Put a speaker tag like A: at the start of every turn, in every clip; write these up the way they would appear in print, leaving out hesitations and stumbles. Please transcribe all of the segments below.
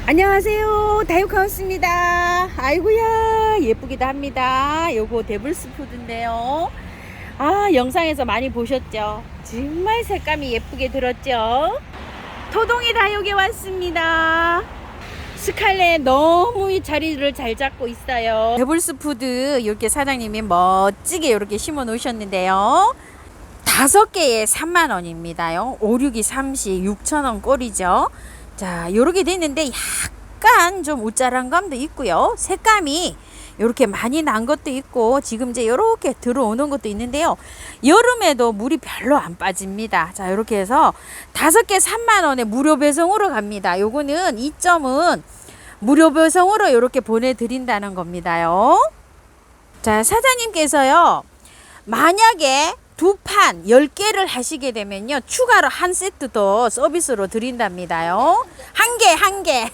A: 안녕하세요, 다육하우스입니다. 아이고야 예쁘기도 합니다. 요거 데블스 푸드인데요. 영상에서 많이 보셨죠? 정말 색감이 예쁘게 들었죠? 토동이 다육에 왔습니다. 스칼렛 너무 자리를 잘 잡고 있어요. 데블스 푸드 이렇게 사장님이 멋지게 이렇게 심어 놓으셨는데요. 5개에 3만원입니다. 5, 6이 30, 6,000원 꼴이죠. 자, 요렇게 됐는데 약간 좀 우짜란 감도 있고요. 색감이 요렇게 많이 난 것도 있고, 지금 이제 요렇게 들어오는 것도 있는데요. 여름에도 물이 별로 안 빠집니다. 자, 요렇게 해서 5개 3만원에 무료 배송으로 갑니다. 요거는 이점은 무료 배송으로 요렇게 보내드린다는 겁니다요. 자, 사장님께서요, 만약에 2판 10개를 하시게 되면요, 추가로 1세트 더 서비스로 드린답니다요. 한 개.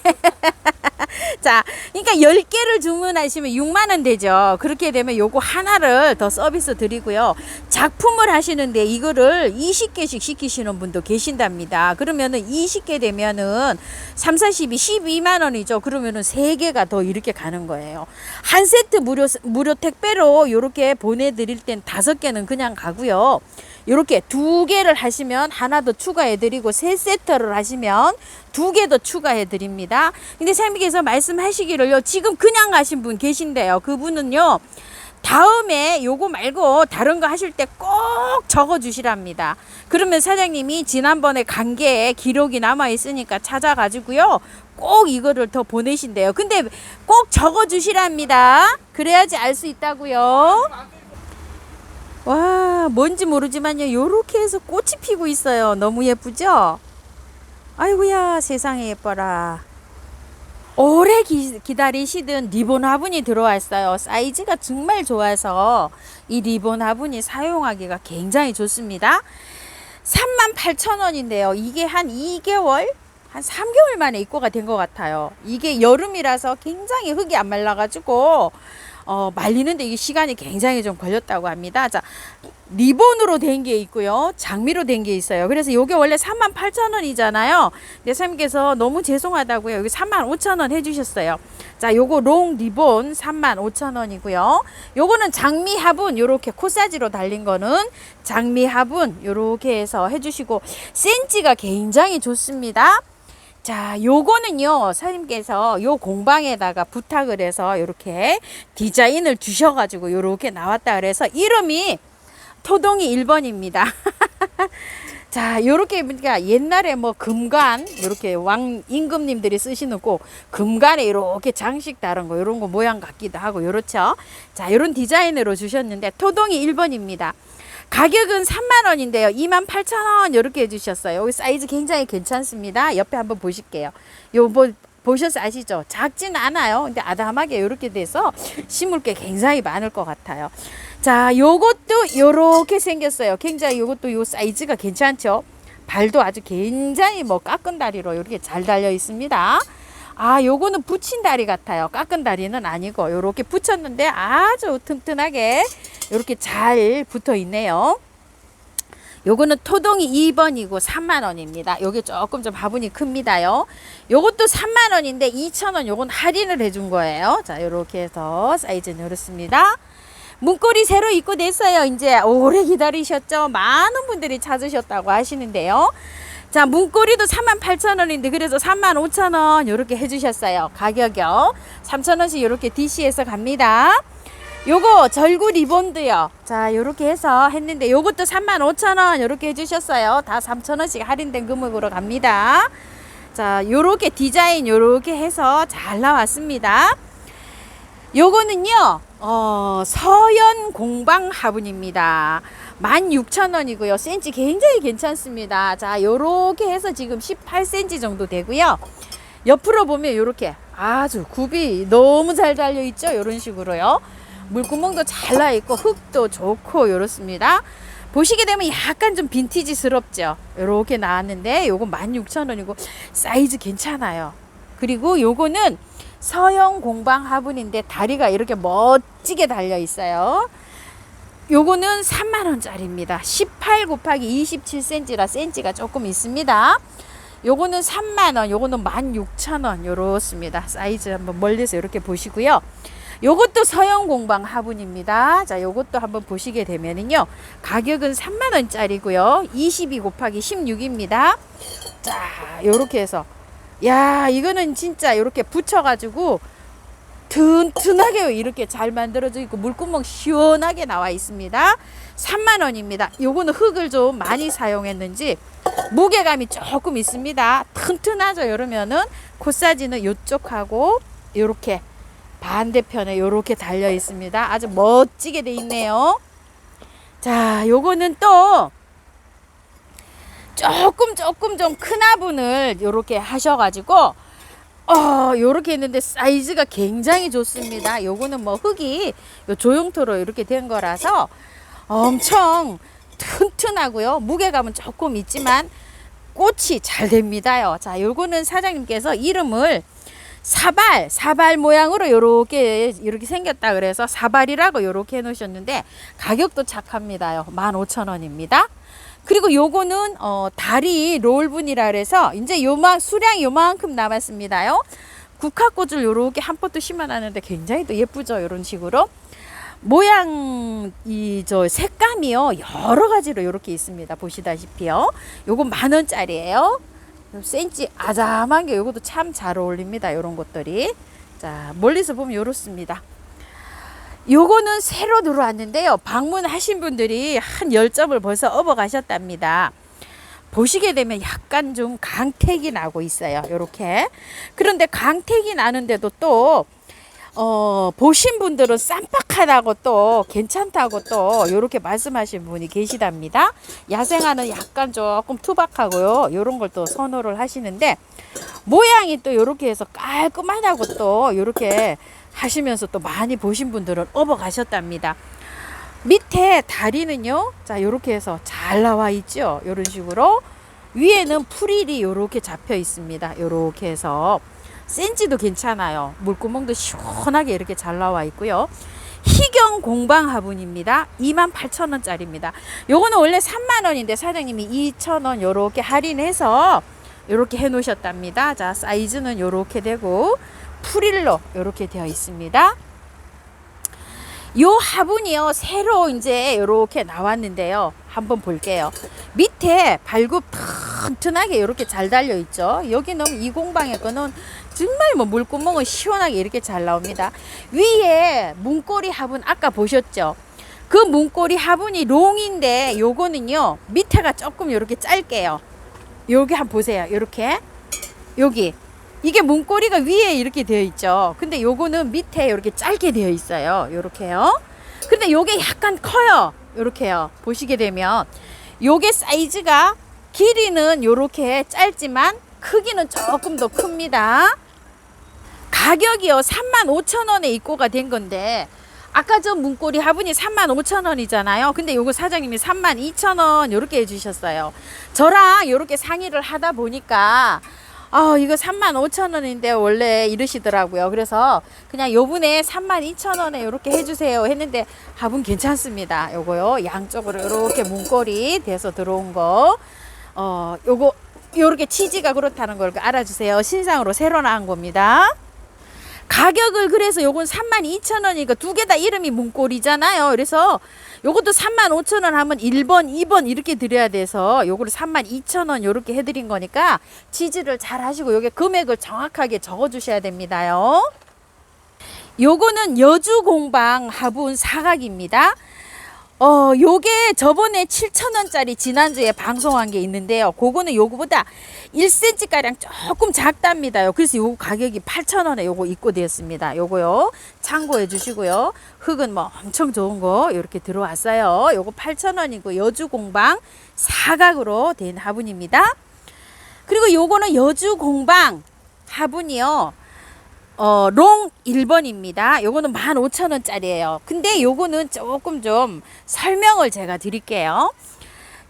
A: 자, 그러니까 10개를 주문하시면 6만원 되죠. 그렇게 되면 요거 하나를 더 서비스 드리고요. 작품을 하시는데 이거를 20개씩 시키시는 분도 계신답니다. 그러면은 20개 되면은 3, 40이 12만원이죠. 그러면은 3개가 더 이렇게 가는 거예요. 한 세트 무료 택배로 요렇게 보내드릴 땐 5개는 그냥 가고요. 이렇게 2개를 하시면 하나 더 추가해 드리고, 3세트를 하시면 2개 더 추가해 드립니다. 근데 사장님께서 말씀하시기를요, 지금 그냥 가신 분 계신데요. 그분은요, 다음에 요거 말고 다른 거 하실 때 꼭 적어 주시랍니다. 그러면 사장님이 지난번에 간 게 기록이 남아 있으니까 찾아 가지고요, 꼭 이거를 더 보내신대요. 근데 꼭 적어 주시랍니다. 그래야지 알 수 있다고요. 와, 뭔지 모르지만요, 요렇게 해서 꽃이 피고 있어요. 너무 예쁘죠? 아이고야, 세상에 예뻐라. 오래 기다리시던 리본 화분이 들어왔어요. 사이즈가 정말 좋아서 이 리본 화분이 사용하기가 굉장히 좋습니다. 38,000원인데요. 이게 한 2개월? 한 3개월 만에 입고가 된 것 같아요. 이게 여름이라서 굉장히 흙이 안 말라가지고 말리는데 이게 시간이 굉장히 좀 걸렸다고 합니다. 자, 리본으로 된 게 있고요, 장미로 된 게 있어요. 그래서 요게 원래 38,000원이잖아요. 근데 사장님께서 너무 죄송하다고요, 여기 35,000원 해주셨어요. 자, 요거 롱 리본 35,000원이고요. 요거는 장미 화분, 요렇게 코사지로 달린 거는 장미 화분 요렇게 해서 해주시고, 센치가 굉장히 좋습니다. 자, 요거는요, 사장님께서 요 공방에다가 부탁을 해서 요렇게 디자인을 주셔가지고 요렇게 나왔다 그래서 이름이 토동이 1번입니다. 자, 요렇게 보니까 옛날에 뭐 금관, 요렇게 왕 임금님들이 쓰시는 꼭 금관에 이렇게 장식 다른 거, 요런 거 모양 같기도 하고, 요렇죠. 자, 요런 디자인으로 주셨는데 토동이 1번입니다. 가격은 3만원인데요. 28,000원 이렇게 해주셨어요. 여기 사이즈 굉장히 괜찮습니다. 옆에 한번 보실게요. 요 보셔서 아시죠? 작진 않아요. 근데 아담하게 이렇게 돼서 심을 게 굉장히 많을 것 같아요. 자, 요것도 요렇게 생겼어요. 굉장히 요것도 요 사이즈가 괜찮죠? 발도 아주 굉장히 뭐 깎은 다리로 이렇게 잘 달려 있습니다. 요거는 붙인 다리 같아요. 깎은 다리는 아니고 요렇게 붙였는데 아주 튼튼하게 요렇게 잘 붙어 있네요. 요거는 토동이 2번이고 3만원입니다. 요게 조금 좀 화분이 큽니다요. 요것도 3만원인데 2,000원 요건 할인을 해준 거예요. 자, 요렇게 해서 사이즈는 이렇습니다. 문고리 새로 입고됐어요. 이제 오래 기다리셨죠? 많은 분들이 찾으셨다고 하시는데요. 자, 문고리도 38,000원인데 그래서 35,000원 요렇게 해주셨어요. 가격이요. 3,000원씩 요렇게 DC에서 갑니다. 요거 절구 리본도요. 자, 요렇게 해서 했는데 요것도 35,000원 요렇게 해주셨어요. 다 3,000원씩 할인된 금액으로 갑니다. 자, 요렇게 디자인 요렇게 해서 잘 나왔습니다. 요거는요, 서연 공방 화분입니다. 16,000원이고요. 센치 굉장히 괜찮습니다. 자, 요렇게 해서 지금 18cm 정도 되고요. 옆으로 보면 요렇게 아주 굽이 너무 잘 달려 있죠. 요런 식으로요. 물구멍도 잘 나 있고 흙도 좋고 요렇습니다. 보시게 되면 약간 좀 빈티지스럽죠. 요렇게 나왔는데 요거 16,000원이고 사이즈 괜찮아요. 그리고 요거는 서형 공방 화분인데 다리가 이렇게 멋지게 달려 있어요. 요거는 3만원짜리입니다. 18 곱하기 27cm라 센치가 조금 있습니다. 요거는 3만원, 요거는 16,000원. 요렇습니다. 사이즈 한번 멀리서 이렇게 보시고요. 요것도 서영 공방 화분입니다. 자, 요것도 한번 보시게 되면은요, 가격은 3만원짜리고요. 22 곱하기 16입니다. 자, 요렇게 해서, 야, 이거는 진짜 요렇게 붙여가지고 튼튼하게 이렇게 잘 만들어져 있고 물구멍 시원하게 나와 있습니다. 3만원입니다. 요거는 흙을 좀 많이 사용했는지 무게감이 조금 있습니다. 튼튼하죠. 이러면은 코사지는 요쪽하고 요렇게 반대편에 요렇게 달려 있습니다. 아주 멋지게 돼 있네요. 자, 요거는 또 조금 좀 큰 화분을 요렇게 하셔가지고 요렇게 했는데 사이즈가 굉장히 좋습니다. 요거는 뭐 흙이 요 조형토로 이렇게 된 거라서 엄청 튼튼하고요. 무게감은 조금 있지만 꽃이 잘 됩니다요. 자, 요거는 사장님께서 이름을 사발 모양으로 요렇게 생겼다 그래서 사발이라고 요렇게 해 놓으셨는데 가격도 착합니다요. 15,000원입니다. 그리고 요거는 다리 롤분이라 그래서 이제 수량이 요만큼 남았습니다요. 국화꽃을 요렇게 한 포트 심어놨는데 굉장히 또 예쁘죠. 요런 식으로 모양 색감이요 여러 가지로 요렇게 있습니다. 보시다시피요. 요건 10,000원짜리예요. 센치 아담한 게 요것도 참 잘 어울립니다. 요런 것들이. 자, 멀리서 보면 요렇습니다. 요거는 새로 들어왔는데요. 방문하신 분들이 한 10점을 벌써 업어 가셨답니다. 보시게 되면 약간 좀 강택이 나고 있어요. 요렇게. 그런데 강택이 나는데도 또 보신 분들은 쌈박하다고 또 괜찮다고 또 요렇게 말씀하신 분이 계시답니다. 야생화는 약간 조금 투박하고요. 요런 걸 또 선호를 하시는데 모양이 또 요렇게 해서 깔끔하다고 또 요렇게 하시면서 또 많이 보신 분들은 업어 가셨답니다. 밑에 다리는요, 자, 요렇게 해서 잘 나와 있죠. 요런 식으로. 위에는 프릴이 요렇게 잡혀 있습니다. 요렇게 해서. 센치도 괜찮아요. 물구멍도 시원하게 이렇게 잘 나와 있고요. 희경 공방 화분입니다. 28,000원짜리입니다. 요거는 원래 3만원인데 사장님이 2,000원 요렇게 할인해서 요렇게 해 놓으셨답니다. 자, 사이즈는 요렇게 되고 프릴로 이렇게 되어 있습니다. 요 화분이요 새로 이제 이렇게 나왔는데요. 한번 볼게요. 밑에 발굽 튼튼하게 이렇게 잘 달려 있죠. 여기는 이 공방의 거는 정말 뭐 물구멍은 시원하게 이렇게 잘 나옵니다. 위에 문고리 화분 아까 보셨죠? 그 문고리 화분이 롱인데 요거는요 밑에가 조금 이렇게 짧게요. 여기 한번 보세요. 이렇게 여기 이게 문고리가 위에 이렇게 되어 있죠. 근데 요거는 밑에 이렇게 짧게 되어 있어요. 요렇게요. 근데 요게 약간 커요. 요렇게요. 보시게 되면 요게 사이즈가 길이는 요렇게 짧지만 크기는 조금 더 큽니다. 가격이요 35,000원에 입고가 된 건데 아까 저 문고리 화분이 35,000원이잖아요. 근데 요거 사장님이 32,000원 요렇게 해주셨어요. 저랑 요렇게 상의를 하다 보니까 이거 35,000원인데 원래 이러시더라고요. 그래서 그냥 요분에 32,000원에 이렇게 해주세요 했는데 화분 괜찮습니다. 요거요 양쪽으로 이렇게 문고리 돼서 들어온 거 요거 요렇게 치지가 그렇다는 걸 알아주세요. 신상으로 새로 나온 겁니다. 가격을 그래서 요건 32,000원이니까 두 개 다 이름이 문고리잖아요. 그래서 요것도 35,000원 하면 1번, 2번 이렇게 드려야 돼서 요거를 32,000원 요렇게 해드린 거니까 지지를 잘 하시고 요게 금액을 정확하게 적어 주셔야 됩니다요. 요거는 여주공방 화분 사각입니다. 요게 저번에 7,000원짜리 지난주에 방송한 게 있는데요. 그거는 요거보다 1cm 가량 조금 작답니다요. 그래서 요거 가격이 8,000원에 요거 입고되었습니다. 요거요. 참고해 주시고요. 흙은 뭐 엄청 좋은 거 이렇게 들어왔어요. 요거 8,000원이고 여주공방 사각으로 된 화분입니다. 그리고 요거는 여주공방 화분이요. 롱 1번입니다. 요거는 15,000원짜리예요. 근데 요거는 조금 좀 설명을 제가 드릴게요.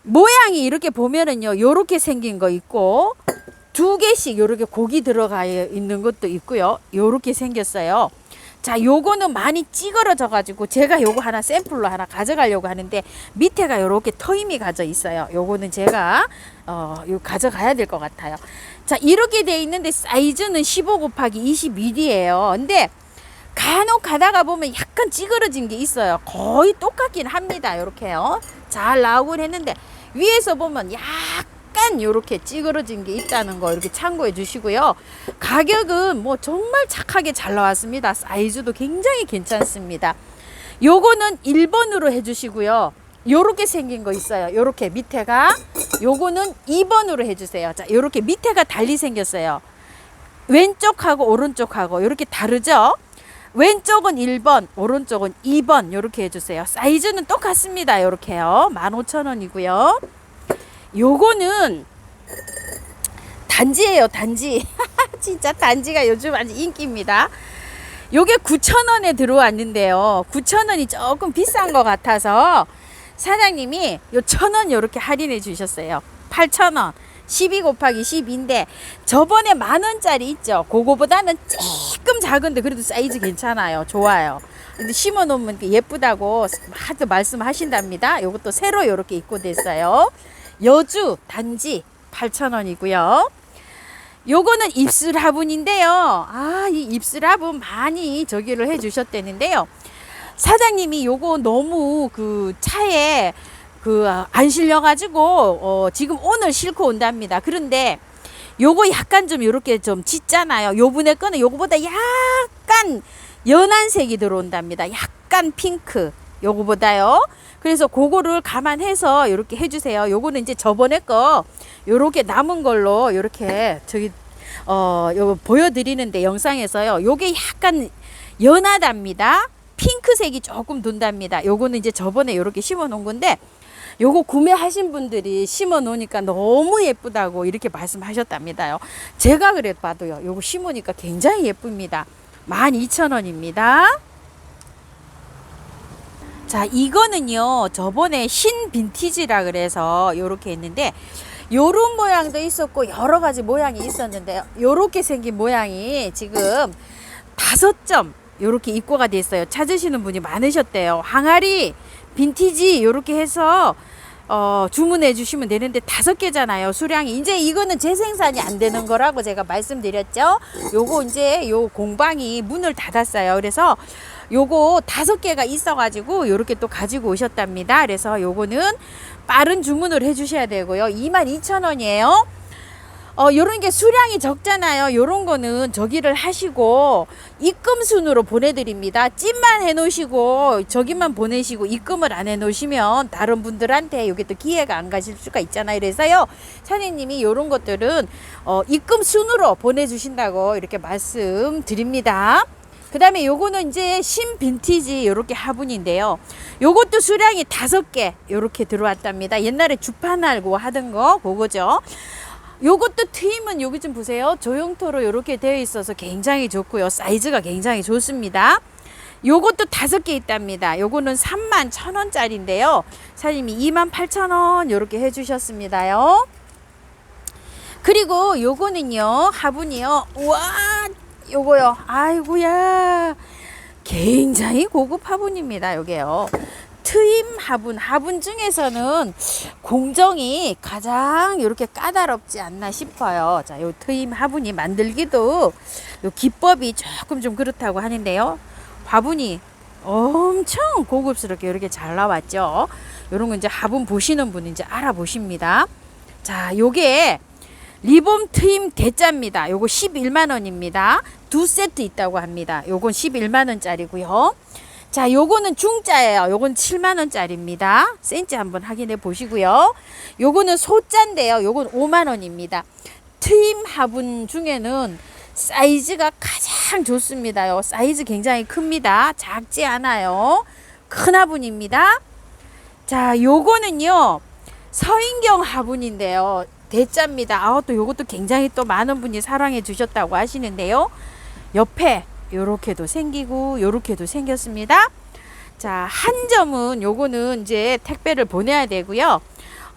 A: 모양이 이렇게 보면은요, 요렇게 생긴 거 있고, 두 개씩 요렇게 고기 들어가 있는 것도 있고요. 요렇게 생겼어요. 자, 요거는 많이 찌그러져 가지고 제가 요거 하나 샘플로 하나 가져가려고 하는데 밑에가 요렇게 터임이 가져 있어요. 요거는 제가 요 가져가야 될 것 같아요. 자, 이렇게 돼 있는데 사이즈는 15 곱하기 22예요. 근데 간혹 가다가 보면 약간 찌그러진 게 있어요. 거의 똑같긴 합니다. 요렇게요. 잘 나오긴 했는데 위에서 보면 약간 요렇게 찌그러진 게 있다는 거 이렇게 참고해 주시고요. 가격은 뭐 정말 착하게 잘 나왔습니다. 사이즈도 굉장히 괜찮습니다. 요거는 1번으로 해 주시고요. 요렇게 생긴 거 있어요. 요렇게 밑에가 요거는 2번으로 해 주세요. 자, 요렇게 밑에가 달리 생겼어요. 왼쪽하고 오른쪽하고 요렇게 다르죠? 왼쪽은 1번, 오른쪽은 2번 요렇게 해주세요. 사이즈는 똑같습니다. 요렇게요. 15,000원이고요. 요거는 단지예요. 단지. 진짜 단지가 요즘 아주 인기입니다. 요게 9,000원에 들어왔는데요. 9,000원이 조금 비싼 것 같아서 사장님이 요 1,000원 요렇게 할인해 주셨어요. 8,000원. 12 곱하기 12인데 저번에 10,000원짜리 있죠. 그거보다는 조금 작은데 그래도 사이즈 괜찮아요. 좋아요. 근데 심어 놓으면 예쁘다고 하도 말씀하신답니다. 요것도 새로 이렇게 입고 됐어요. 여주 단지 8,000원이고요. 요거는 입술 화분인데요. 이 입술 화분 많이 저기를 해 주셨다는데요. 사장님이 요거 너무 그 차에 안 실려가지고 지금 오늘 싣고 온답니다. 그런데 요거 약간 좀 요렇게 좀 짙잖아요. 요번에 거는 요거보다 약간 연한 색이 들어온답니다. 약간 핑크 요거보다요. 그래서 그거를 감안해서 요렇게 해주세요. 요거는 이제 저번에 거 요렇게 남은 걸로 요렇게 저기 요거 보여드리는데 영상에서요. 요게 약간 연하답니다. 핑크색이 조금 돈답니다. 요거는 이제 저번에 요렇게 심어 놓은 건데 요거 구매하신 분들이 심어 놓으니까 너무 예쁘다고 이렇게 말씀하셨답니다요. 제가 그래 봐도요. 요거 심으니까 굉장히 예쁩니다. 12,000원입니다. 자, 이거는요. 저번에 신 빈티지라 그래서 요렇게 했는데 요런 모양도 있었고 여러 가지 모양이 있었는데 요렇게 생긴 모양이 지금 5점 요렇게 입고가 됐어요. 찾으시는 분이 많으셨대요. 항아리 빈티지 요렇게 해서 주문해 주시면 되는데 5개잖아요. 수량이. 이제 이거는 재생산이 안 되는 거라고 제가 말씀드렸죠. 요거 이제 요 공방이 문을 닫았어요. 그래서 요거 5개가 있어가지고 요렇게 또 가지고 오셨답니다. 그래서 요거는 빠른 주문을 해 주셔야 되고요. 22,000원이에요. 요런 게 수량이 적잖아요. 요런 거는 저기를 하시고 입금 순으로 보내드립니다. 찜만 해 놓으시고 저기만 보내시고 입금을 안 해 놓으시면 다른 분들한테 요게 또 기회가 안 가실 수가 있잖아요. 그래서요 사장님이 요런 것들은 입금 순으로 보내주신다고 이렇게 말씀드립니다. 그 다음에 요거는 이제 신 빈티지 요렇게 화분인데요. 요것도 수량이 5개 요렇게 들어왔답니다. 옛날에 주판 알고 하던 거 그거죠. 요것도 트임은 여기 좀 보세요. 조형토로 이렇게 되어 있어서 굉장히 좋고요. 사이즈가 굉장히 좋습니다. 요것도 5개 있답니다. 요거는 31,000원짜리인데요. 사장님이 28,000원 이렇게 해주셨습니다요. 그리고 요거는요. 화분이요. 우와 요거요. 아이고야. 굉장히 고급 화분입니다. 요게요. 트임 화분 중에서는 공정이 가장 이렇게 까다롭지 않나 싶어요. 자, 요 트임 화분이 만들기도 요 기법이 조금 좀 그렇다고 하는데요. 화분이 엄청 고급스럽게 이렇게 잘 나왔죠. 요런 거 이제 화분 보시는 분 이제 알아보십니다. 자, 요게 리본 트임 대자입니다. 요거 11만 원입니다. 2세트 있다고 합니다. 요건 11만 원짜리고요. 자, 요거는 중자예요. 요건 7만 원짜리입니다. 센치 한번 확인해 보시고요. 요거는 소자인데요. 요건 5만 원입니다. 트임 화분 중에는 사이즈가 가장 좋습니다요. 사이즈 굉장히 큽니다. 작지 않아요. 큰 화분입니다. 자, 요거는요. 서인경 화분인데요. 대자입니다. 또 요것도 굉장히 또 많은 분이 사랑해 주셨다고 하시는데요. 옆에 요렇게도 생기고 요렇게도 생겼습니다. 자, 한 점은 요거는 이제 택배를 보내야 되고요.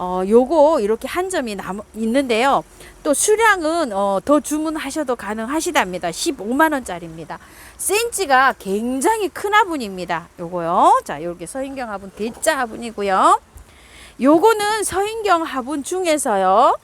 A: 요거 이렇게 한 점이 있는데요. 또 수량은 더 주문하셔도 가능하시답니다. 15만 원짜리입니다. 센치가 굉장히 큰 화분입니다. 요거요. 자, 요렇게 서인경 화분 대자 화분이고요. 요거는 서인경 화분 중에서요.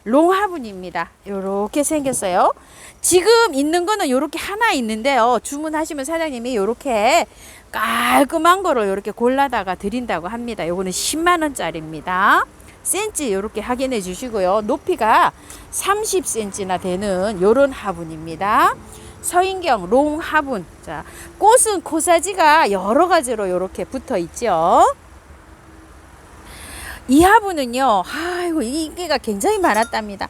A: 롱 화분입니다. 요렇게 생겼어요. 지금 있는 거는 요렇게 하나 있는데요. 주문하시면 사장님이 요렇게 깔끔한 거로 요렇게 골라다가 드린다고 합니다. 요거는 10만 원짜리입니다. 센치 요렇게 확인해 주시고요. 높이가 30cm나 되는 요런 화분입니다. 서인경 롱 화분. 자, 꽃은 코사지가 여러 가지로 요렇게 붙어 있죠. 이 화분은요, 아이고, 인기가 굉장히 많았답니다.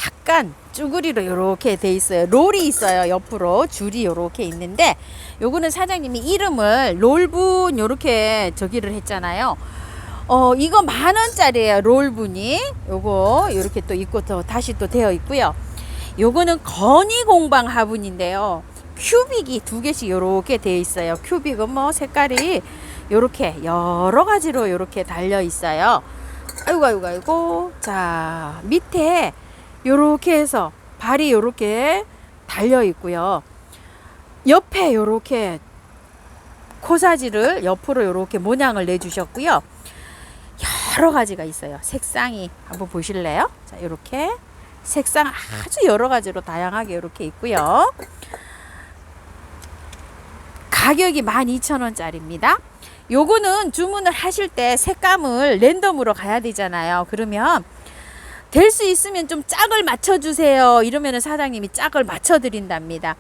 A: 약간 쭈그리로 이렇게 돼 있어요. 롤이 있어요. 옆으로 줄이 이렇게 있는데, 요거는 사장님이 이름을 롤분 요렇게 저기를 했잖아요. 이거 10,000원짜리예요. 롤분이. 요거 이렇게 또 있고 또 다시 또 되어 있고요. 요거는 건의공방 화분인데요. 큐빅이 2개씩 요렇게 되어 있어요. 큐빅은 뭐 색깔이 요렇게 여러 가지로 요렇게 달려 있어요. 아이고. 자, 밑에 요렇게 해서 발이 요렇게 달려 있고요. 옆에 요렇게 코사지를 옆으로 요렇게 모양을 내주셨고요. 여러 가지가 있어요. 색상이 한번 보실래요? 자, 요렇게 색상 아주 여러 가지로 다양하게 이렇게 있고요. 가격이 12,000원짜리입니다. 요거는 주문을 하실 때 색감을 랜덤으로 가야 되잖아요. 그러면 될 수 있으면 좀 짝을 맞춰주세요. 이러면 사장님이 짝을 맞춰드린답니다.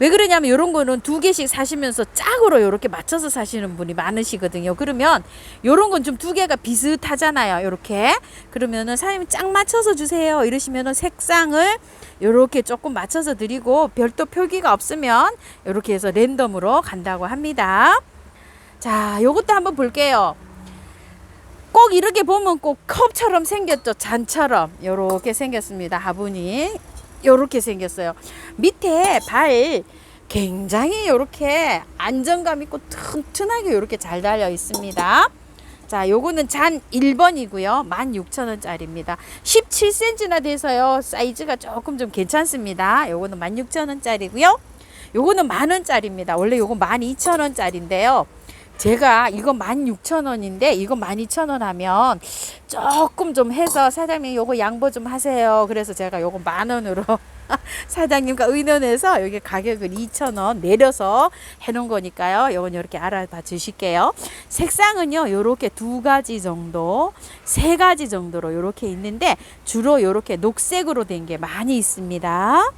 A: 왜 그러냐면 이런 거는 2개씩 사시면서 짝으로 이렇게 맞춰서 사시는 분이 많으시거든요. 그러면 이런 건 좀 2개가 비슷하잖아요. 이렇게 그러면은 사장님이 짝 맞춰서 주세요. 이러시면은 색상을 이렇게 조금 맞춰서 드리고 별도 표기가 없으면 이렇게 해서 랜덤으로 간다고 합니다. 자, 요것도 한번 볼게요. 꼭 이렇게 보면 꼭 컵처럼 생겼죠. 잔처럼 요렇게 생겼습니다. 화분이 요렇게 생겼어요. 밑에 발 굉장히 요렇게 안정감 있고 튼튼하게 요렇게 잘 달려 있습니다. 자, 요거는 잔 1번이고요. 16,000원짜리입니다. 17cm나 돼서요. 사이즈가 조금 좀 괜찮습니다. 요거는 16,000원짜리고요. 요거는 10,000원짜리입니다. 원래 요거 12,000원짜리인데요. 제가 이거 16,000원인데 이거 12,000원 하면 조금 좀 해서 사장님 요거 양보 좀 하세요. 그래서 제가 요거 10,000원으로 사장님과 의논해서 여기 가격을 2,000원 내려서 해놓은 거니까요. 요건 이렇게 알아봐 주실게요. 색상은요 요렇게 2가지 정도 3가지 정도로 요렇게 있는데 주로 요렇게 녹색으로 된 게 많이 있습니다.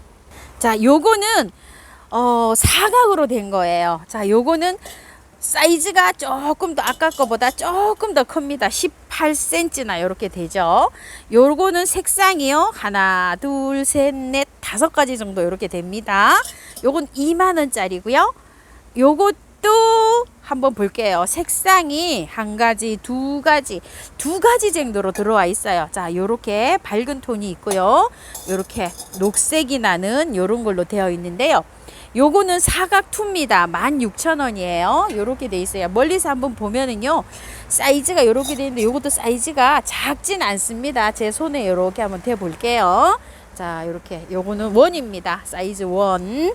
A: 자, 요거는 사각으로 된 거예요. 자, 요거는 사이즈가 조금 더 아까 거보다 조금 더 큽니다. 18cm나 이렇게 되죠. 요거는 색상이요. 하나, 둘, 셋, 넷, 5가지 정도 이렇게 됩니다. 요건 2만 원짜리고요. 요것도 한번 볼게요. 색상이 1가지, 2가지 정도로 들어와 있어요. 자, 요렇게 밝은 톤이 있고요. 요렇게 녹색이 나는 요런 걸로 되어 있는데요. 요거는 사각2입니다. 16,000원이에요. 요렇게 돼 있어요. 멀리서 한번 보면은요. 사이즈가 요렇게 돼 있는데 요것도 사이즈가 작진 않습니다. 제 손에 요렇게 한번 대 볼게요. 자, 요렇게 요거는 1입니다. 사이즈 1.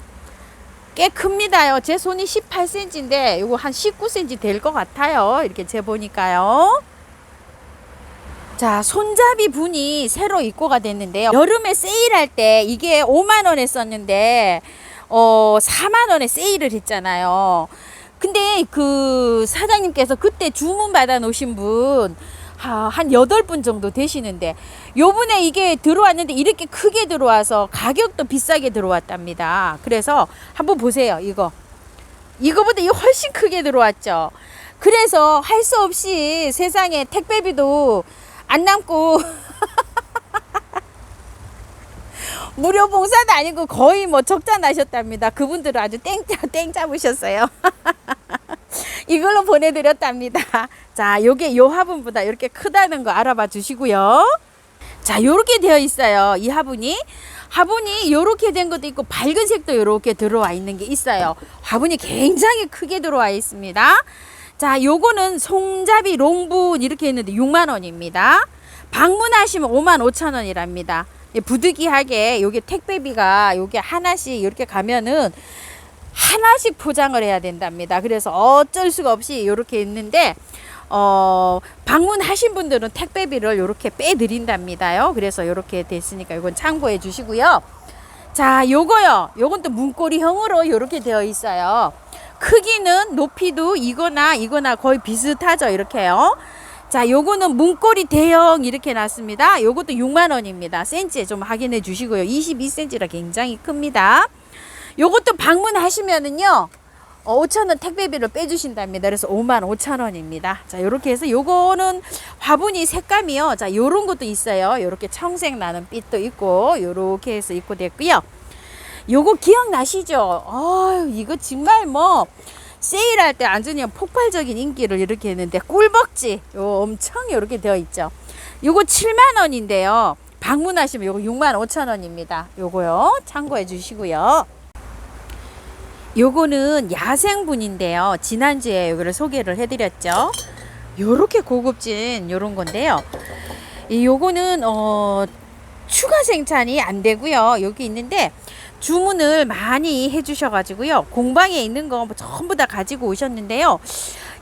A: 꽤 큽니다요. 제 손이 18cm인데 요거 한 19cm 될 것 같아요. 이렇게 재 보니까요. 자, 손잡이 분이 새로 입고가 됐는데요. 여름에 세일할 때 이게 5만 원에 썼는데 4만 원에 세일을 했잖아요. 근데 그 사장님께서 그때 주문 받아 놓으신 분 한 8분 정도 되시는데 요번에 이게 들어왔는데 이렇게 크게 들어와서 가격도 비싸게 들어왔답니다. 그래서 한번 보세요. 이거보다 이거 훨씬 크게 들어왔죠. 그래서 할 수 없이 세상에 택배비도 안 남고 무료 봉사도 아니고 거의 뭐 적자 나셨답니다. 그분들은 아주 땡 잡으셨어요. 이걸로 보내드렸답니다. 자, 요게 요 화분보다 이렇게 크다는 거 알아봐 주시고요. 자, 요렇게 되어 있어요. 이 화분이 요렇게 된 것도 있고 밝은 색도 요렇게 들어와 있는 게 있어요. 화분이 굉장히 크게 들어와 있습니다. 자, 요거는 송잡이 롱분 이렇게 있는데 6만 원입니다. 방문하시면 55,000원이랍니다. 부득이하게 요게 택배비가 요게 하나씩 이렇게 가면은 하나씩 포장을 해야 된답니다. 그래서 어쩔 수가 없이 이렇게 있는데 방문하신 분들은 택배비를 이렇게 빼드린답니다요. 그래서 이렇게 됐으니까 이건 참고해 주시고요. 자, 요거요. 요건 또 문고리형으로 이렇게 되어 있어요. 크기는 높이도 이거나 거의 비슷하죠. 이렇게요. 자, 요거는 문고리 대형 이렇게 났습니다. 요것도 6만원입니다. 센치에 좀 확인해 주시고요. 22cm라 굉장히 큽니다. 요것도 방문하시면은요 5,000원 택배비를 빼주신답니다. 그래서 55,000원입니다. 자, 요렇게 해서 요거는 화분이 색감이요. 자, 요런 것도 있어요. 요렇게 청색 나는 빛도 있고 요렇게 해서 입고 됐고요. 요거 기억나시죠? 이거 정말 뭐 세일할 때 완전히 폭발적인 인기를 이렇게 했는데 꿀벅지 요 엄청 이렇게 되어 있죠. 요거 7만원인데요. 방문하시면 요거 65,000원입니다. 요거요. 참고해 주시고요. 요거는 야생분인데요. 지난주에 요거를 소개를 해드렸죠. 요렇게 고급진 요런 건데요. 요거는 추가 생산이 안 되고요. 여기 있는데 주문을 많이 해주셔가지고요. 공방에 있는 거 전부 다 가지고 오셨는데요.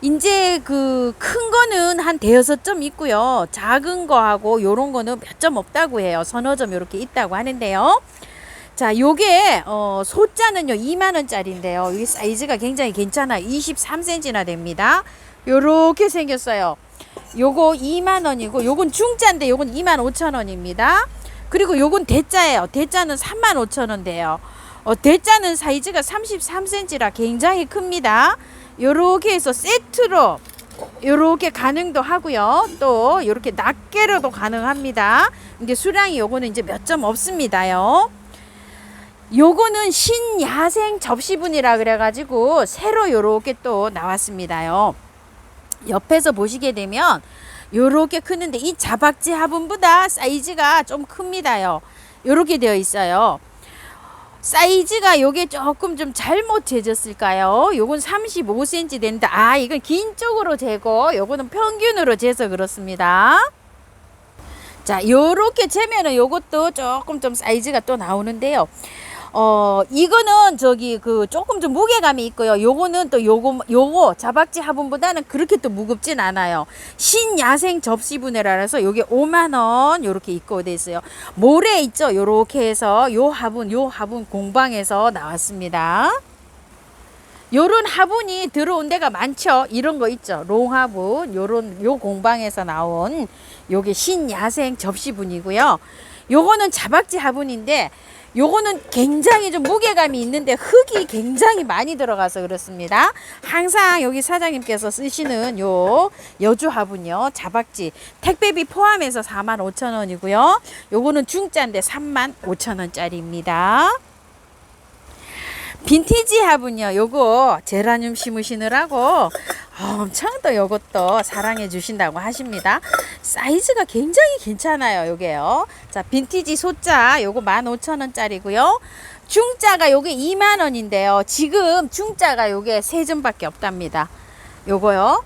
A: 이제 그 큰 거는 한 대여섯 점 있고요. 작은 거하고 요런 거는 몇 점 없다고 해요. 서너 점 요렇게 있다고 하는데요. 자, 요게 소자는요 2만원짜리인데요. 이 사이즈가 굉장히 괜찮아요. 23cm나 됩니다. 요렇게 생겼어요. 요거 2만원이고 요건 중자인데 요건 25,000원입니다. 그리고 요건 대자예요. 대자는 35,000원 돼요. 대자는 사이즈가 33cm라 굉장히 큽니다. 요렇게 해서 세트로 요렇게 가능도 하고요. 또 요렇게 낱개로도 가능합니다. 근데 수량이 요거는 이제 몇 점 없습니다요. 요거는 신야생 접시분이라 그래가지고 새로 요렇게 또 나왔습니다요. 옆에서 보시게 되면 요렇게 크는데 이 자박지 화분보다 사이즈가 좀 큽니다요. 요렇게 되어 있어요. 사이즈가 요게 조금 좀 잘못 재졌을까요? 요건 35cm 된다. 이건 긴 쪽으로 재고 요거는 평균으로 재서 그렇습니다. 자, 요렇게 재면은 요것도 조금 좀 사이즈가 또 나오는데요. 이거는 조금 좀 무게감이 있고요. 요거는 또 요거 자박지 화분보다는 그렇게 또 무겁진 않아요. 신야생 접시분해라서 요게 5만원 요렇게 입고 됐어요. 모래 있죠? 요렇게 해서 요 화분 공방에서 나왔습니다. 요런 화분이 들어온 데가 많죠. 이런 거 있죠. 롱화분 요 공방에서 나온 요게 신야생 접시분이고요. 요거는 자박지 화분인데 요거는 굉장히 좀 무게감이 있는데 흙이 굉장히 많이 들어가서 그렇습니다. 항상 여기 사장님께서 쓰시는 요 여주 화분요. 자박지 택배비 포함해서 45,000원이고요. 요거는 중짜인데 35,000원짜리입니다. 빈티지 화분요. 요거 제라늄 심으시느라고 엄청 또 요것도 사랑해 주신다고 하십니다. 사이즈가 굉장히 괜찮아요. 요게요. 자, 빈티지 소자 요거 15,000원짜리고요. 중자가 요게 2만원인데요. 지금 중자가 요게 3점밖에 없답니다. 요거요.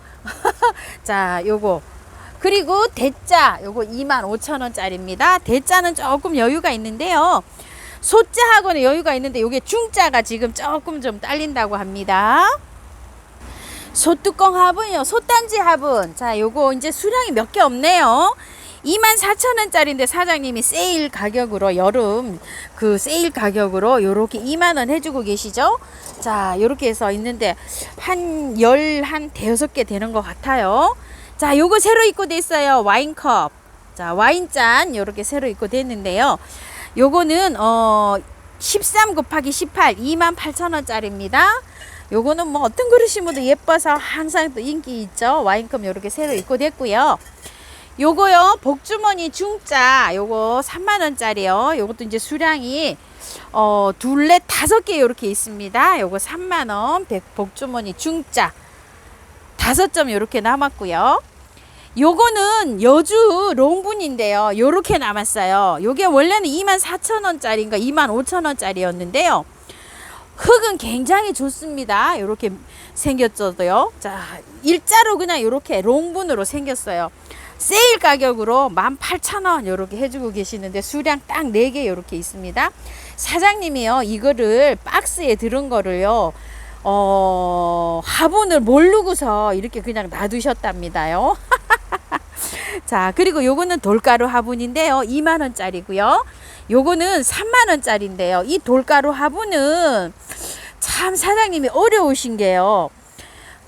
A: 자, 요거. 그리고 대자 요거 25,000원짜리입니다. 대자는 조금 여유가 있는데요. 소자하고는 여유가 있는데 요게 중자가 지금 조금 좀 딸린다고 합니다. 소뚜껑 화분이요. 소단지 화분. 자, 요거 이제 수량이 몇 개 없네요. 24,000원짜리인데 사장님이 세일 가격으로 여름 그 세일 가격으로 요렇게 2만원 해주고 계시죠. 자, 요렇게 해서 있는데 한 대여섯 개 되는 것 같아요. 자, 요거 새로 입고 됐어요. 와인컵. 자, 와인잔 요렇게 새로 입고 됐는데요. 요거는 13 곱하기 18 28,000원짜리입니다. 요거는 뭐 어떤 그릇이 모두 예뻐서 항상 또 인기 있죠. 와인컵 요렇게 새로 입고 됐고요. 요거요 복주머니 중자 요거 3만원짜리요. 요것도 이제 수량이 둘레 5개 요렇게 있습니다. 요거 3만원 복주머니 중자 5점 요렇게 남았고요. 요거는 여주 롱분인데요. 요렇게 남았어요. 요게 원래는 24,000원짜리인가 25,000원짜리였는데요. 흙은 굉장히 좋습니다. 이렇게 생겼어도요. 자, 일자로 그냥 이렇게 롱분으로 생겼어요. 세일 가격으로 18,000원 이렇게 해주고 계시는데 수량 딱 4개 이렇게 있습니다. 사장님이요, 이거를 박스에 들은 거를요, 화분을 모르고서 이렇게 그냥 놔두셨답니다요. 자, 그리고 요거는 돌가루 화분인데요, 2만원짜리고요. 요거는 3만원짜리인데요. 이 돌가루 화분은 참 사장님이 어려우신 게요,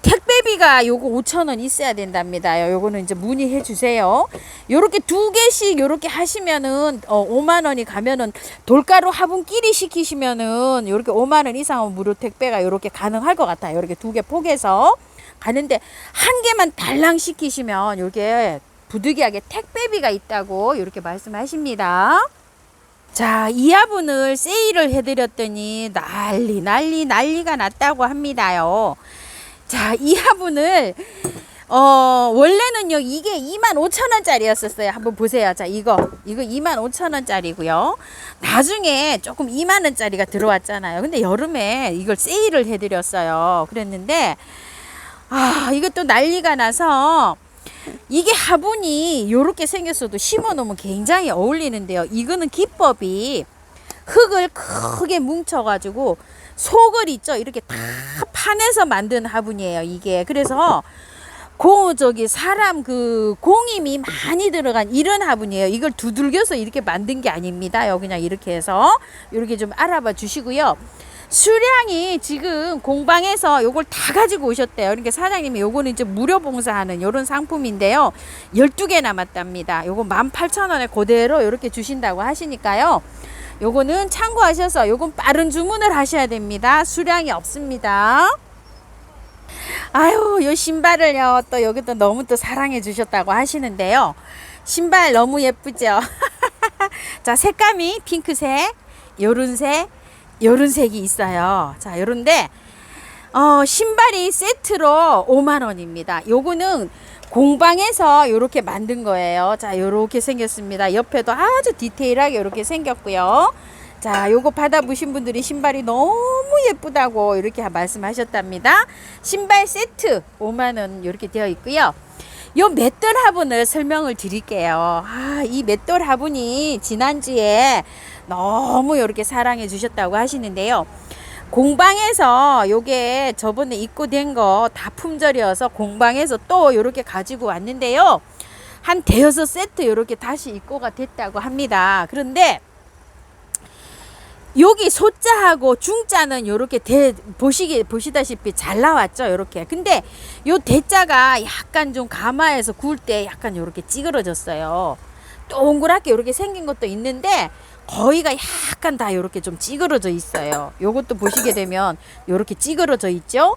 A: 택배비가 요거 5,000원 있어야 된답니다. 요거는 이제 문의해 주세요. 요렇게 2개씩 요렇게 하시면은 5만원이 가면은 돌가루 화분끼리 시키시면은 요렇게 5만원 이상은 무료 택배가 요렇게 가능할 것 같아요. 요렇게 2개 포개서 가는데 한 개만 달랑 시키시면 요게 부득이하게 택배비가 있다고 이렇게 말씀하십니다. 자, 이 화분을 세일을 해드렸더니 난리가 났다고 합니다요. 자, 이 화분을 원래는요 이게 25,000원짜리였었어요. 한번 보세요. 자, 이거 25,000원짜리고요. 나중에 조금 2만원짜리가 들어왔잖아요. 근데 여름에 이걸 세일을 해드렸어요. 그랬는데 이것도 난리가 나서 이게 화분이 요렇게 생겼어도 심어 놓으면 굉장히 어울리는데요. 이거는 기법이 흙을 크게 뭉쳐 가지고 속을 있죠, 이렇게 다 파내서 만든 화분이에요, 이게. 그래서 사람 공임이 많이 들어간 이런 화분이에요. 이걸 두들겨서 이렇게 만든 게 아닙니다. 그냥 이렇게 해서 이렇게 좀 알아봐 주시고요. 수량이 지금 공방에서 요걸 다 가지고 오셨대요. 그러니까 사장님이 요거는 이제 무료 봉사하는 요런 상품인데요. 12개 남았답니다. 요거 18,000원에 그대로 이렇게 주신다고 하시니까요. 요거는 참고하셔서 요건 빠른 주문을 하셔야 됩니다. 수량이 없습니다. 아유, 요 신발을요, 또 여기 또 너무 또 사랑해 주셨다고 하시는데요. 신발 너무 예쁘죠? 자, 색감이 핑크색, 요런 색이 있어요. 자, 요런데, 신발이 세트로 5만원입니다. 요거는 공방에서 요렇게 만든 거예요. 자, 요렇게 생겼습니다. 옆에도 아주 디테일하게 요렇게 생겼고요. 자, 요거 받아보신 분들이 신발이 너무 예쁘다고 이렇게 말씀하셨답니다. 신발 세트 5만원 이렇게 되어 있고요. 요 맷돌 화분을 설명을 드릴게요. 이 맷돌 화분이 지난주에 너무 이렇게 사랑해 주셨다고 하시는데요. 공방에서 요게 저번에 입고된 거 다 품절이어서 공방에서 또 이렇게 가지고 왔는데요. 한 대여섯 세트 이렇게 다시 입고가 됐다고 합니다. 그런데 여기 소자하고 중자는 요렇게 보시다시피 잘 나왔죠, 요렇게. 근데 요 대자가 약간 좀 가마에서 구울 때 약간 요렇게 찌그러졌어요. 동그랗게 요렇게 생긴 것도 있는데 거의가 약간 다 요렇게 좀 찌그러져 있어요. 요것도 보시게 되면 요렇게 찌그러져 있죠.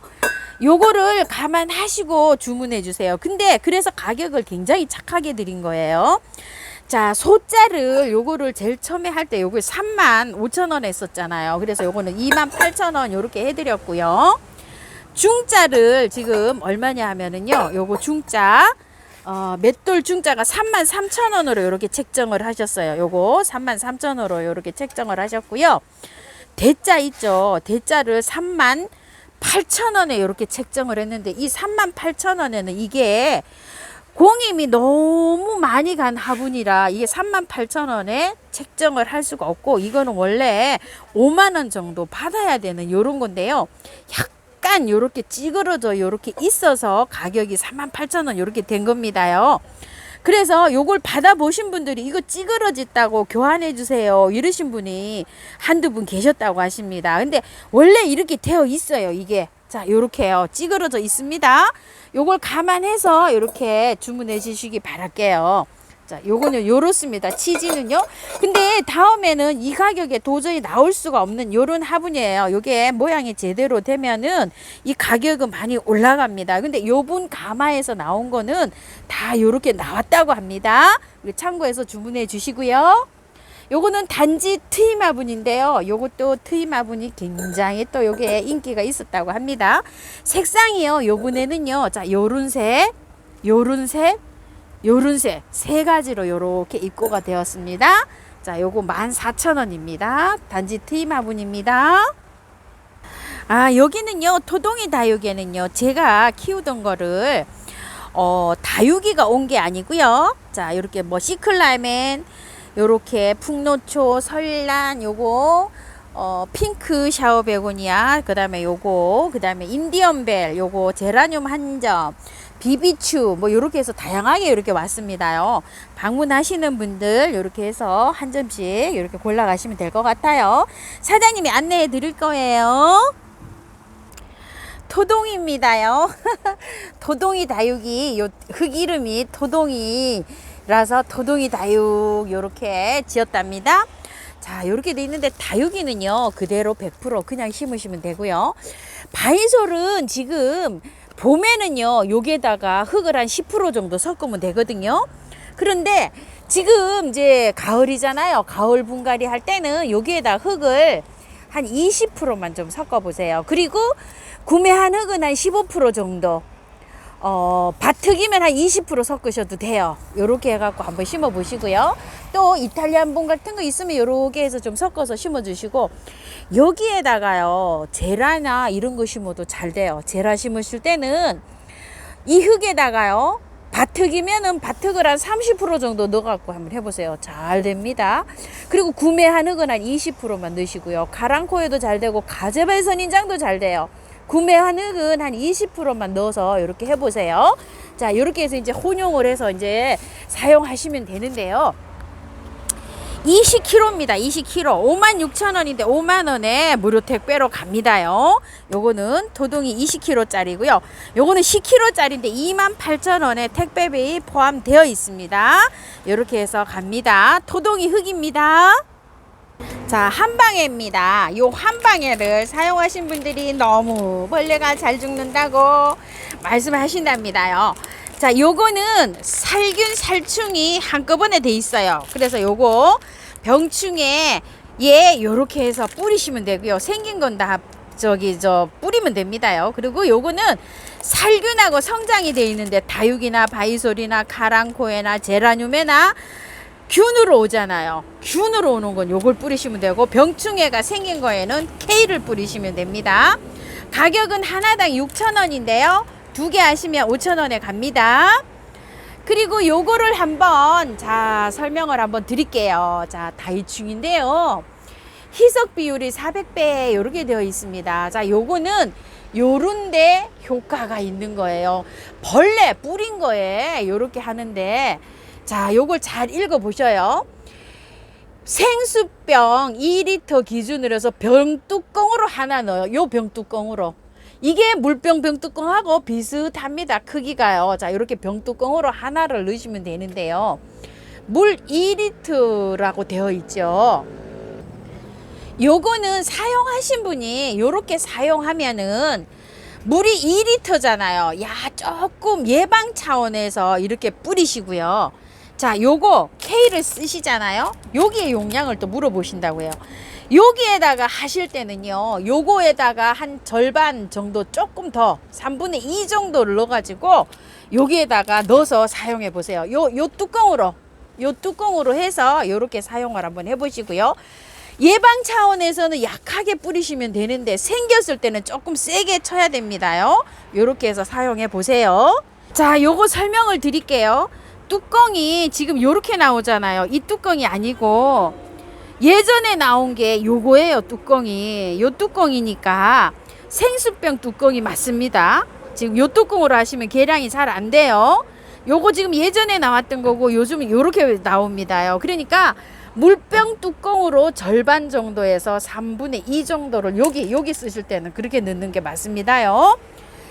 A: 요거를 감안하시고 주문해 주세요. 근데 그래서 가격을 굉장히 착하게 드린 거예요. 자, 소자를 요거를 제일 처음에 할 때 요걸 35,000원 했었잖아요. 그래서 요거는 28,000원 요렇게 해드렸고요. 중자를 지금 얼마냐 하면은요, 요거 중자 맷돌 중자가 33,000원으로 요렇게 책정을 하셨어요. 요거 33,000원으로 요렇게 책정을 하셨고요. 대자 있죠, 대자를 38,000원에 요렇게 책정을 했는데 이 38,000원에는 이게 공임이 너무 많이 간 화분이라 이게 38,000원에 책정을 할 수가 없고, 이거는 원래 5만원 정도 받아야 되는 요런 건데요. 약간 요렇게 찌그러져 요렇게 있어서 가격이 38,000원 요렇게 된 겁니다요. 그래서 요걸 받아보신 분들이 이거 찌그러졌다고 교환해 주세요 이러신 분이 한두 분 계셨다고 하십니다. 근데 원래 이렇게 되어 있어요, 이게. 자, 요렇게요, 찌그러져 있습니다. 요걸 감안해서 이렇게 주문해 주시기 바랄게요. 자, 요거는 요렇습니다. 치즈는요. 근데 다음에는 이 가격에 도저히 나올 수가 없는 요런 화분이에요. 요게 모양이 제대로 되면은 이 가격은 많이 올라갑니다. 근데 요분 가마에서 나온 거는 다 요렇게 나왔다고 합니다. 참고해서 주문해 주시고요. 요거는 단지 트임 화분인데요. 요것도 트임 화분이 굉장히 또 요게 인기가 있었다고 합니다. 색상이요, 요번에는요, 자, 요런 색, 요런 색, 요런 색, 세 가지로 요렇게 입고가 되었습니다. 자, 요거 14,000원입니다. 단지 트임 화분입니다. 여기는요, 토동이 다육에는요, 제가 키우던 거를, 다육이가 온 게 아니고요. 자, 요렇게 뭐, 시클라멘, 요렇게 풍노초, 설란, 요거, 핑크 샤워 베고니아, 그 다음에 요거, 그 다음에 인디언벨, 요거, 제라늄 한 점, 비비추, 뭐, 요렇게 해서 다양하게 이렇게 왔습니다요. 방문하시는 분들, 요렇게 해서 한 점씩 요렇게 골라가시면 될 것 같아요. 사장님이 안내해 드릴 거예요. 토동입니다요. 토동이 다육이, 요 흙 이름이 토동이라서 토동이 다육, 요렇게 지었답니다. 자, 요렇게 돼 있는데 다육이는요, 그대로 100% 그냥 심으시면 되고요. 바이솔은 지금 봄에는요, 여기에다가 흙을 한 10% 정도 섞으면 되거든요. 그런데 지금 이제 가을이잖아요. 가을 분갈이 할 때는 여기에다 흙을 한 20%만 좀 섞어 보세요. 그리고 구매한 흙은 한 15% 정도, 밭흙이면 한 20% 섞으셔도 돼요. 요렇게 해갖고 한번 심어 보시고요. 또 이탈리안 본 같은 거 있으면 요렇게 해서 좀 섞어서 심어 주시고, 여기에다가요, 제라나 이런 거 심어도 잘 돼요. 제라 심으실 때는 이 흙에다가요, 밭흙이면은 밭흙을 한 30% 정도 넣어갖고 한번 해보세요. 잘 됩니다. 그리고 구매한 흙은 한 20%만 넣으시고요. 가랑코에도 잘 되고 가재발 선인장도 잘 돼요. 구매한 흙은 한 20%만 넣어서 이렇게 해보세요. 자, 이렇게 해서 이제 혼용을 해서 이제 사용하시면 되는데요. 20kg입니다. 20kg. 56,000원인데 5만원에 무료 택배로 갑니다요. 요거는 토동이 20kg짜리고요. 요거는 10kg짜리인데 28,000원에 택배비 포함되어 있습니다. 이렇게 해서 갑니다. 토동이 흙입니다. 자, 한방에입니다. 요 한방에를 사용하신 분들이 너무 벌레가 잘 죽는다고 말씀하신답니다요. 자, 요거는 살균 살충이 한꺼번에 돼 있어요. 그래서 요거 병충해 요렇게 해서 뿌리시면 되고요. 생긴 건 다 뿌리면 됩니다요. 그리고 요거는 살균하고 성장이 돼 있는데 다육이나 바이솔이나 카랑코에나 제라늄에나 균으로 오잖아요. 균으로 오는 건 요걸 뿌리시면 되고, 병충해가 생긴 거에는 K를 뿌리시면 됩니다. 가격은 하나당 6,000원인데요. 두 개 하시면 5,000원에 갑니다. 그리고 요거를 한번 설명을 한번 드릴게요. 자, 다이충인데요. 희석 비율이 400배 이렇게 되어 있습니다. 자, 요거는 요런데 효과가 있는 거예요. 벌레 뿌린 거에 요렇게 하는데, 자, 요걸 잘 읽어 보셔요. 생수병 2리터 기준으로 해서 병뚜껑으로 하나 넣어요. 요 병뚜껑으로. 이게 물병 병뚜껑하고 비슷합니다. 크기가요. 자, 이렇게 병뚜껑으로 하나를 넣으시면 되는데요. 물 2리터라고 되어 있죠. 요거는 사용하신 분이 요렇게 사용하면은 물이 2리터잖아요. 야, 조금 예방 차원에서 이렇게 뿌리시고요. 자, 요거 K를 쓰시잖아요. 여기에 용량을 또 물어보신다고요. 여기에다가 하실 때는요, 요거에다가 한 절반 정도, 조금 더 3분의 2 정도를 넣어가지고 여기에다가 넣어서 사용해 보세요. 요 뚜껑으로 해서 요렇게 사용을 한번 해보시고요. 예방 차원에서는 약하게 뿌리시면 되는데 생겼을 때는 조금 세게 쳐야 됩니다요. 요렇게 해서 사용해 보세요. 자, 요거 설명을 드릴게요. 뚜껑이 지금 요렇게 나오잖아요. 이 뚜껑이 아니고 예전에 나온 게 요거예요. 뚜껑이. 요 뚜껑이니까 생수병 뚜껑이 맞습니다. 지금 요 뚜껑으로 하시면 계량이 잘 안 돼요. 요거 지금 예전에 나왔던 거고 요즘 요렇게 나옵니다요. 그러니까 물병 뚜껑으로 절반 정도에서 3분의 2 정도를 여기 쓰실 때는 그렇게 넣는 게 맞습니다요.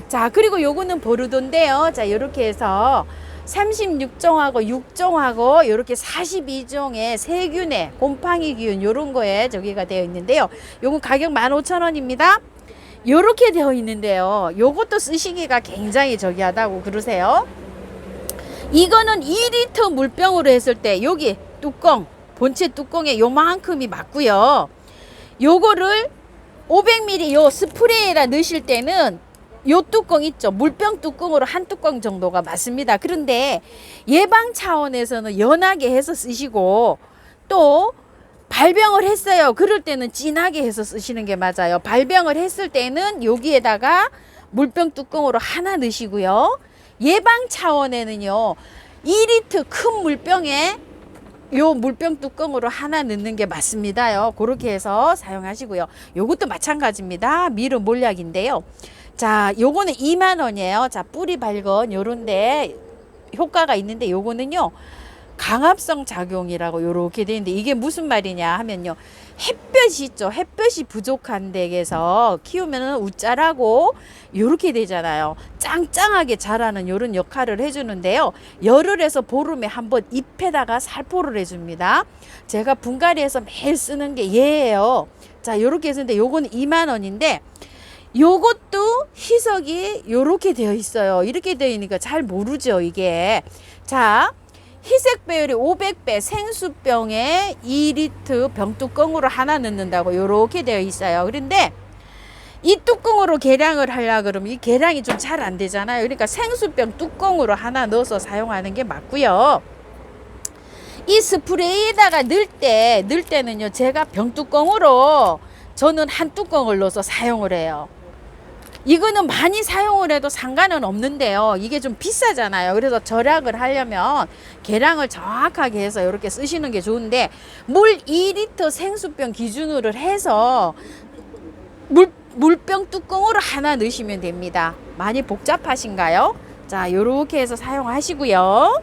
A: 자, 그리고 요거는 보르도인데요. 자, 요렇게 해서 36종하고 6종하고 이렇게 42종의 세균에 곰팡이균 요런 거에 저기가 되어 있는데요. 요건 가격 15,000원입니다. 요렇게 되어 있는데요. 요것도 쓰시기가 굉장히 저기하다고 그러세요. 이거는 2리터 물병으로 했을 때 여기 뚜껑, 본체 뚜껑에 요만큼이 맞고요. 요거를 500ml 요 스프레이에다 넣으실 때는 요 뚜껑 있죠. 물병 뚜껑으로 한 뚜껑 정도가 맞습니다. 그런데 예방 차원에서는 연하게 해서 쓰시고 또 발병을 했어요. 그럴 때는 진하게 해서 쓰시는 게 맞아요. 발병을 했을 때는 여기에다가 물병 뚜껑으로 하나 넣으시고요. 예방 차원에는요, 2리터 큰 물병에 요 물병 뚜껑으로 하나 넣는 게 맞습니다요. 그렇게 해서 사용하시고요. 요것도 마찬가지입니다. 미르 몰약인데요. 자, 요거는 2만 원이에요. 자, 뿌리 발건 요런데 효과가 있는데, 요거는요 강압성 작용이라고 요렇게 되어 있는데, 이게 무슨 말이냐 하면요, 햇볕이 있죠. 햇볕이 부족한 댁에서 키우면은 우짜라고 요렇게 되잖아요. 짱짱하게 자라는 요런 역할을 해주는데요. 열흘에서 보름에 한번 잎에다가 살포를 해줍니다. 제가 분갈이해서 매일 쓰는 게 얘예요. 자, 요렇게 했는데 요거는 2만 원인데, 요것도 희석이 요렇게 되어 있어요. 이렇게 되어 있으니까 잘 모르죠, 이게. 자, 희색 배율이 500배 생수병에 2리터 병뚜껑으로 하나 넣는다고 요렇게 되어 있어요. 그런데 이 뚜껑으로 계량을 하려 그러면 이 계량이 좀 잘 안 되잖아요. 그러니까 생수병 뚜껑으로 하나 넣어서 사용하는 게 맞고요. 이 스프레이에다가 넣을 때는요, 제가 병뚜껑으로 저는 한 뚜껑을 넣어서 사용을 해요. 이거는 많이 사용을 해도 상관은 없는데요, 이게 좀 비싸잖아요. 그래서 절약을 하려면 계량을 정확하게 해서 이렇게 쓰시는 게 좋은데, 물 2리터 생수병 기준으로 해서 물병 뚜껑으로 하나 넣으시면 됩니다. 많이 복잡하신가요? 자, 이렇게 해서 사용하시고요.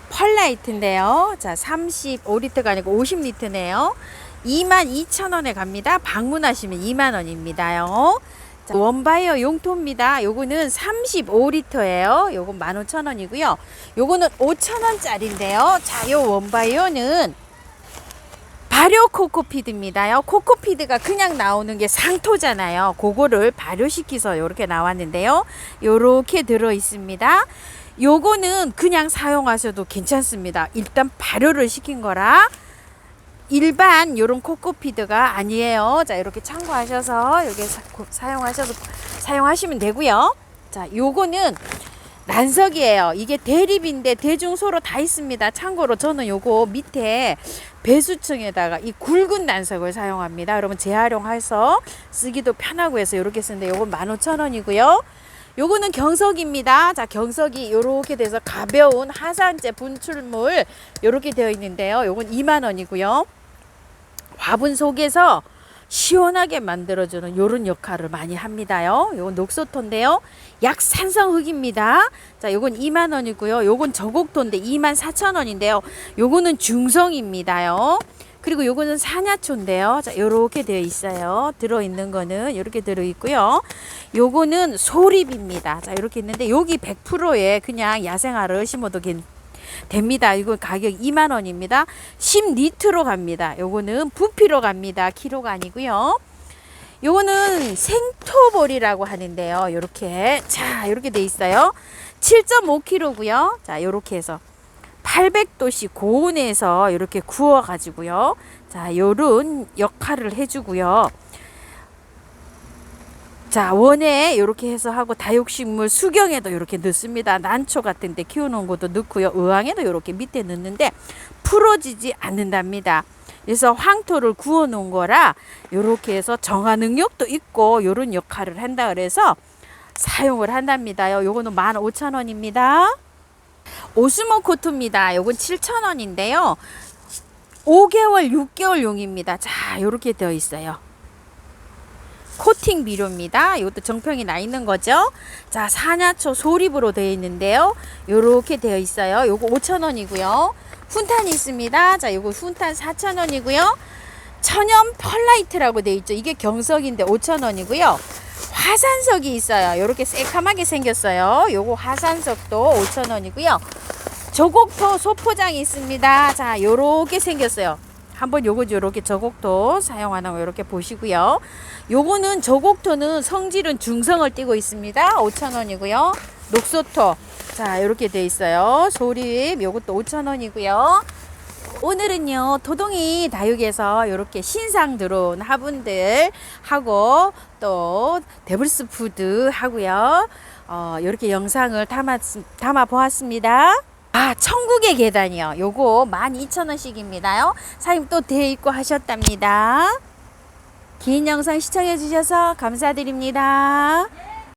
A: 펄라이트인데요. 자, 35리터가 아니고 50리터네요. 22,000원에 갑니다. 방문하시면 2만 원입니다요. 자, 원바이어 용토입니다. 요거는 35리터예요. 요건 15,000원이고요. 요거는 5,000원짜리인데요. 자, 요 원바이어는 발효 코코피드입니다요. 코코피드가 그냥 나오는 게 상토잖아요. 그거를 발효시켜서 요렇게 나왔는데요. 요렇게 들어 있습니다. 요거는 그냥 사용하셔도 괜찮습니다. 일단 발효를 시킨 거라 일반 요런 코코피드가 아니에요. 자, 이렇게 참고하셔서 여기 사용하시면 되고요. 자, 요거는 난석이에요. 이게 대립인데 대중소로 다 있습니다. 참고로 저는 요거 밑에 배수층에다가 이 굵은 난석을 사용합니다. 여러분 재활용해서 쓰기도 편하고 해서 이렇게 쓰는데, 요건 15,000원이고요. 요거는 경석입니다. 자, 경석이 요렇게 돼서 가벼운 하산재 분출물 요렇게 되어 있는데요. 요건 2만 원이고요. 화분 속에서 시원하게 만들어주는 요런 역할을 많이 합니다요. 요건 녹소토인데요. 약산성흙입니다. 자, 요건 2만 원이고요. 요건 저곡토인데 24,000원인데요. 요거는 중성입니다요. 그리고 요거는 산야초인데요. 자, 요렇게 되어 있어요. 들어있는 거는 요렇게 들어있고요. 요거는 소립입니다. 자, 이렇게 있는데 여기 100%에 그냥 야생화를 심어도 됩니다. 이거 가격 2만 원입니다. 10리터로 갑니다. 요거는 부피로 갑니다. 키로가 아니고요. 요거는 생토볼이라고 하는데요. 요렇게, 자, 요렇게 돼 있어요. 7.5kg고요. 자, 요렇게 해서 800도씨 고온에서 이렇게 구워 가지고요. 자, 요런 역할을 해주고요. 자, 원에 이렇게 해서 하고 다육식물 수경에도 이렇게 넣습니다. 난초 같은 데 키워놓은 것도 넣고요. 의왕에도 이렇게 밑에 넣는데 풀어지지 않는답니다. 그래서 황토를 구워 놓은 거라 이렇게 해서 정화 능력도 있고 이런 역할을 한다 그래서 사용을 한답니다요. 요거는 15,000원입니다. 오스모 코트입니다. 요건 7,000원인데요. 5개월, 6개월용입니다. 자, 이렇게 되어 있어요. 코팅 비료입니다. 이것도 정평이 나 있는 거죠. 자, 산야초 소립으로 되어 있는데요. 요렇게 되어 있어요. 요거 5,000원이고요. 훈탄이 있습니다. 자, 요거 훈탄 4,000원이고요. 천연 펄라이트라고 되어 있죠. 이게 경석인데 5,000원이고요. 화산석이 있어요. 요렇게 새카맣게 생겼어요. 요거 화산석도 5,000원이고요. 저곡토 소포장이 있습니다. 자, 요렇게 생겼어요. 한번 요렇게 저곡토 사용하는 거 요렇게 보시고요. 요거는 저곡토는 성질은 중성을 띠고 있습니다. 5,000원이고요. 녹소토, 자, 요렇게 돼 있어요. 소립, 요것도 5,000원이고요. 오늘은요, 토동이 다육에서 이렇게 신상 들어온 화분들 하고 또 데블스 푸드 하고요. 이렇게 영상을 담아 보았습니다. 아, 천국의 계단이요. 요거 12,000원씩입니다요. 사장님 또 대입고 하셨답니다. 긴 영상 시청해 주셔서 감사드립니다.